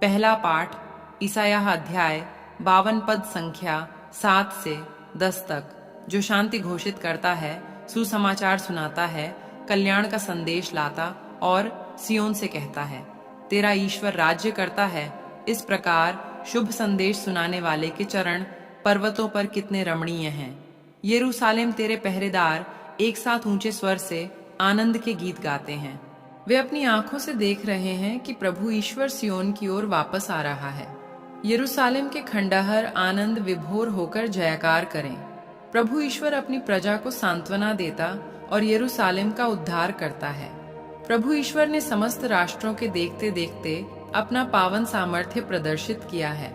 पहला पाठ ईसायाह अध्याय 52 पद संख्या 7 से 10 तक, जो शांति घोषित करता है, सुसमाचार सुनाता है, कल्याण का संदेश लाता और सियोन से कहता है, तेरा ईश्वर राज्य करता है। इस प्रकार शुभ संदेश सुनाने वाले के चरण पर्वतों पर कितने रमणीय हैं। यरूशलेम तेरे पहरेदार एक साथ ऊंचे स्वर से आनंद के गीत गाते हैं। वे अपनी आंखों से देख रहे हैं कि प्रभु ईश्वर सियोन की ओर वापस आ रहा है। यरूशलेम के खंडहर आनंद विभोर होकर जयकार करें। प्रभु ईश्वर अपनी प्रजा को सांत्वना देता और यरूशलेम का उद्धार करता है। प्रभु ईश्वर ने समस्त राष्ट्रों के देखते देखते अपना पावन सामर्थ्य प्रदर्शित किया है।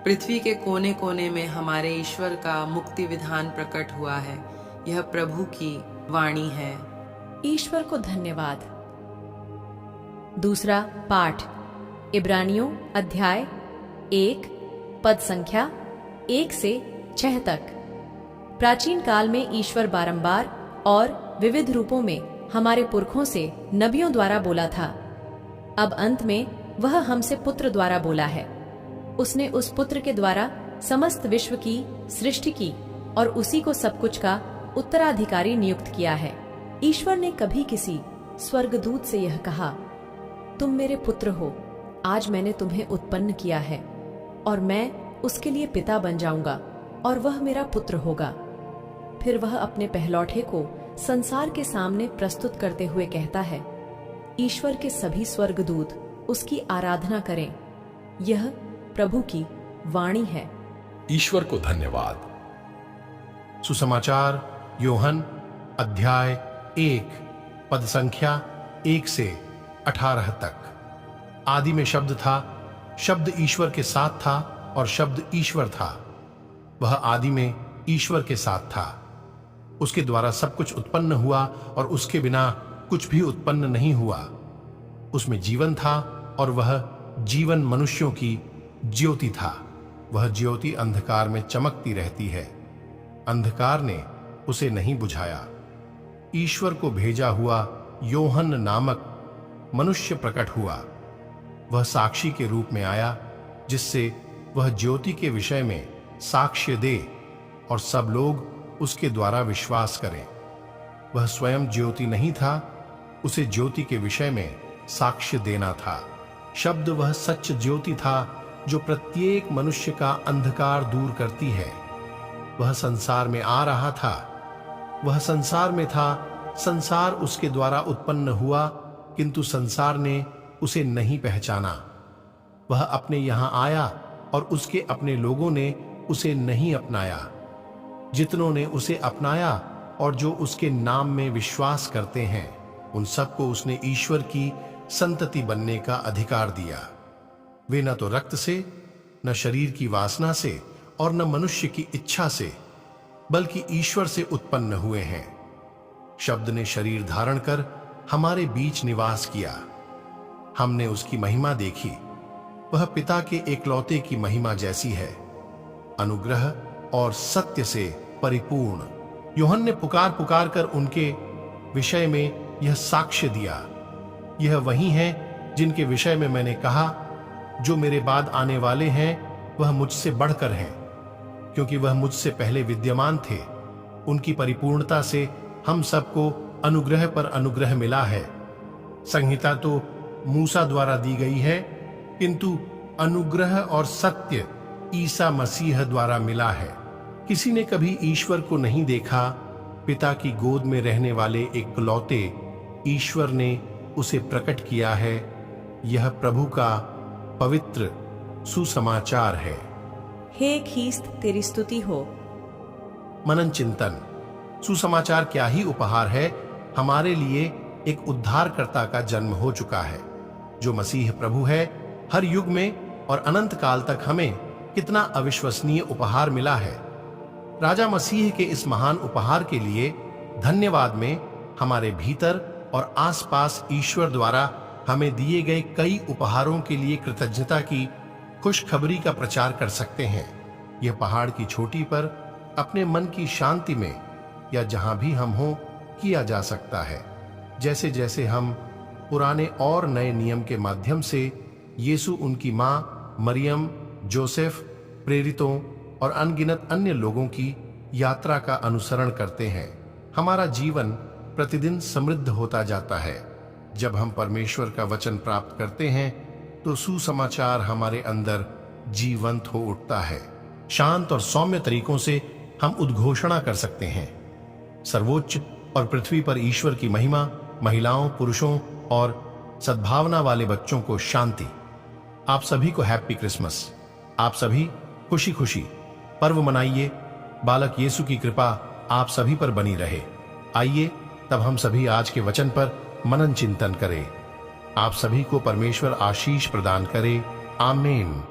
पृथ्वी के कोने कोने में हमारे ईश्वर का मुक्ति विधान प्रकट हुआ है। यह प्रभु की वाणी है। ईश्वर को धन्यवाद। दूसरा पाठ इब्रानियों अध्याय 1 पद संख्या 1 से 6 तक। प्राचीन काल में ईश्वर बारंबार और विविध रूपों में हमारे पुरखों से नबियों द्वारा बोला था। अब अंत में वह हमसे पुत्र द्वारा बोला है। उसने उस पुत्र के द्वारा समस्त विश्व की सृष्टि की और उसी को सब कुछ का उत्तराधिकारी नियुक्त किया है। ईश्वर ने कभी किसी स्वर्गदूत से यह कहा, तुम मेरे पुत्र हो, आज मैंने तुम्हें उत्पन्न किया है और मैं उसके लिए पिता बन जाऊंगा और वह मेरा पुत्र होगा। फिर वह अपने पहलौठे को संसार के सामने प्रस्तुत करते हुए कहता है, ईश्वर के सभी स्वर्गदूत उसकी आराधना करें। यह प्रभु की वाणी है। ईश्वर को धन्यवाद। सुसमाचार यूहन्ना अध्याय 1 पद संख्या 1 से 18 तक। आदि में शब्द था, शब्द ईश्वर के साथ था और शब्द ईश्वर था। वह आदि में ईश्वर के साथ था। उसके द्वारा सब कुछ उत्पन्न हुआ और उसके बिना कुछ भी उत्पन्न नहीं हुआ। उसमें जीवन था और वह जीवन मनुष्यों की ज्योति था। वह ज्योति अंधकार में चमकती रहती है, अंधकार ने उसे नहीं बुझाया। ईश्वर को भेजा हुआ यूहन्ना नामक मनुष्य प्रकट हुआ। वह साक्षी के रूप में आया, जिससे वह ज्योति के विषय में साक्ष्य दे और सब लोग उसके द्वारा विश्वास करें। वह स्वयं ज्योति नहीं था, उसे ज्योति के विषय में साक्ष्य देना था। शब्द वह सच्च ज्योति था जो प्रत्येक मनुष्य का अंधकार दूर करती है। वह संसार में आ रहा था, वह संसार में था, संसार उसके द्वारा उत्पन्न हुआ, किंतु संसार ने उसे नहीं पहचाना। वह अपने यहां आया और उसके अपने लोगों ने उसे नहीं अपनाया। जितनों ने उसे अपनाया और जो उसके नाम में विश्वास करते हैं, उन सबको उसने ईश्वर की संतति बनने का अधिकार दिया। वे न तो रक्त से, न शरीर की वासना से और न मनुष्य की इच्छा से, बल्कि ईश्वर से उत्पन्न हुए हैं। शब्द ने शरीर धारण कर हमारे बीच निवास किया। हमने उसकी महिमा देखी। वह पिता के एकलौते की महिमा जैसी है, अनुग्रह और सत्य से परिपूर्ण। यूहन्ना ने पुकार पुकार कर उनके विषय में यह साक्ष्य दिया, यह वही हैं जिनके विषय में मैंने कहा, जो मेरे बाद आने वाले हैं वह मुझसे बढ़कर हैं, क्योंकि वह मुझसे पहले विद्यमान थे। उनकी परिपूर्णता से हम सबको अनुग्रह पर अनुग्रह मिला है। संहिता तो मूसा द्वारा दी गई है, किंतु अनुग्रह और सत्य ईसा मसीह द्वारा मिला है। किसी ने कभी ईश्वर को नहीं देखा। पिता की गोद में रहने वाले एकलौते ईश्वर ने उसे प्रकट किया है। यह प्रभु का पवित्र सुसमाचार है। हे ख्रीस्त, तेरी स्तुति हो। मनन चिंतन। सुसमाचार क्या ही उपहार है। हमारे लिए एक उद्धारकर्ता का जन्म हो चुका है, जो मसीह प्रभु है। हर युग में और अनंत काल तक हमें कितना अविश्वसनीय उपहार मिला है। राजा मसीह के इस महान उपहार के लिए धन्यवाद में हमारे भीतर और आसपास ईश्वर द्वारा हमें दिए गए कई उपहारों के लिए कृतज्ञता की खुशखबरी का प्रचार कर सकते हैं। यह पहाड़ की चोटी पर अपने मन की शांति में या जहां भी हम हों किया जा सकता है। जैसे जैसे हम पुराने और नए नियम के माध्यम से यीशु, उनकी मां मरियम, जोसेफ, प्रेरितों और अनगिनत अन्य लोगों की यात्रा का अनुसरण करते हैं, हमारा जीवन प्रतिदिन समृद्ध होता जाता है। जब हम परमेश्वर का वचन प्राप्त करते हैं तो सुसमाचार हमारे अंदर जीवंत हो उठता है। शांत और सौम्य तरीकों से हम उद्घोषणा कर सकते हैं, सर्वोच्च और पृथ्वी पर ईश्वर की महिमा, महिलाओं, पुरुषों और सद्भावना वाले बच्चों को शांति। आप सभी को हैप्पी क्रिसमस। आप सभी खुशी खुशी पर्व मनाइए। बालक यीशु की कृपा आप सभी पर बनी रहे। आइए तब हम सभी आज के वचन पर मनन चिंतन करें। आप सभी को परमेश्वर आशीष प्रदान करे। आमीन।